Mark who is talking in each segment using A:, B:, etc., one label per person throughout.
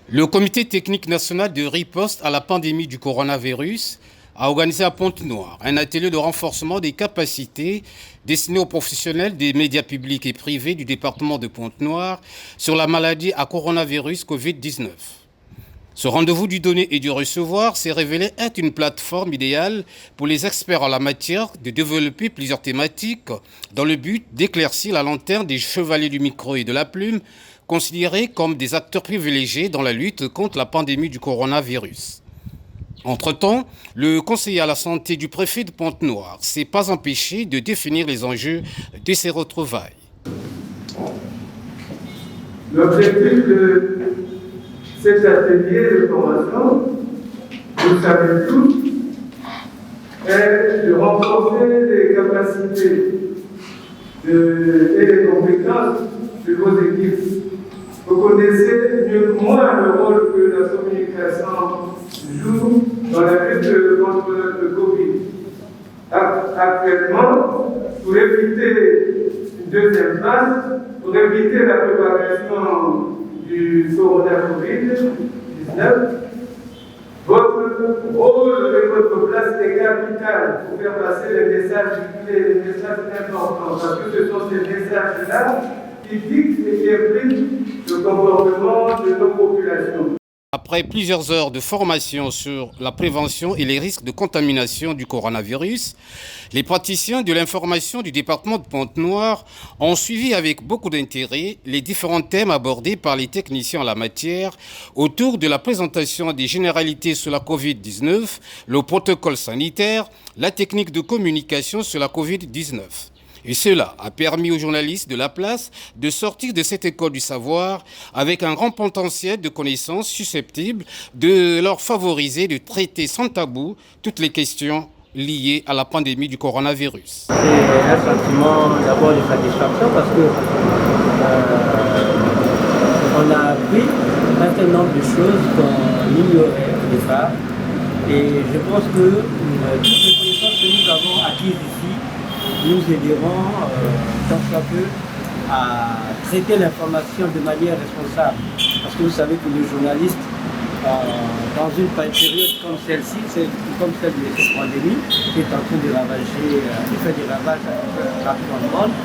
A: Le Comité technique national de riposte à la pandémie du coronavirus a organisé à Pointe-Noire un atelier de renforcement des capacités destiné aux professionnels des médias publics et privés du département de Pointe-Noire sur la maladie à coronavirus Covid-19. Ce rendez-vous du donner et du recevoir s'est révélé être une plateforme idéale pour les experts en la matière de développer plusieurs thématiques dans le but d'éclaircir la lanterne des chevaliers du micro et de la plume, considérés comme des acteurs privilégiés dans la lutte contre la pandémie du coronavirus. Entre-temps, le conseiller à la santé du préfet de Pointe-Noire s'est pas empêché de définir les enjeux de ces retrouvailles.
B: L'objectif de cet atelier de formation, vous le savez tous, est de renforcer les capacités et les compétences de vos équipes. Vous connaissez mieux que moi le rôle que la communication joue dans la lutte contre le Covid. Actuellement, pour éviter une deuxième phase, pour éviter la propagation du coronavirus-Covid-19, votre rôle et votre place est capitale pour faire passer les messages clés, les messages importants, parce que ce sont ces messages-là qui dictent et qui impliquent le comportement de nos populations.
A: Après plusieurs heures de formation sur la prévention et les risques de contamination du coronavirus, les praticiens de l'information du département de Pointe-Noire ont suivi avec beaucoup d'intérêt les différents thèmes abordés par les techniciens en la matière autour de la présentation des généralités sur la Covid-19, le protocole sanitaire, la technique de communication sur la Covid-19. Et cela a permis aux journalistes de la place de sortir de cette école du savoir avec un grand potentiel de connaissances susceptibles de leur favoriser de traiter sans tabou toutes les questions liées à la pandémie du coronavirus.
C: C'est un sentiment d'abord de satisfaction parce que on a appris un certain nombre de choses qu'on ignorait au départ. Et je pense que toutes les connaissances que nous avons acquises ici nous aideront tant soit peu à traiter l'information de manière responsable. Parce que vous savez que le journaliste, dans une période comme celle-ci, comme celle de cette pandémie, qui est en train de ravager, de faire des ravages partout dans le monde,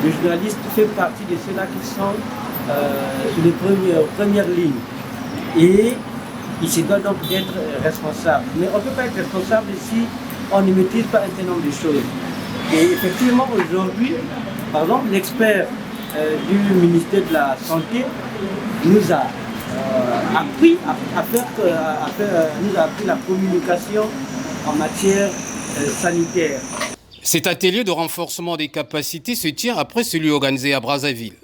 C: le journaliste fait partie de ceux-là qui sont sur les premières lignes. Et il se doit donc d'être responsable. Mais on ne peut pas être responsable si on ne maîtrise pas un certain nombre de choses. Et effectivement, aujourd'hui, par exemple, l'expert du ministère de la Santé nous a appris nous a appris la communication en matière sanitaire.
A: Cet atelier de renforcement des capacités se tient après celui organisé à Brazzaville,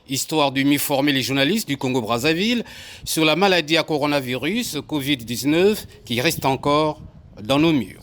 A: histoire de mieux former les journalistes du Congo-Brazzaville sur la maladie à coronavirus Covid-19 qui reste encore dans nos murs.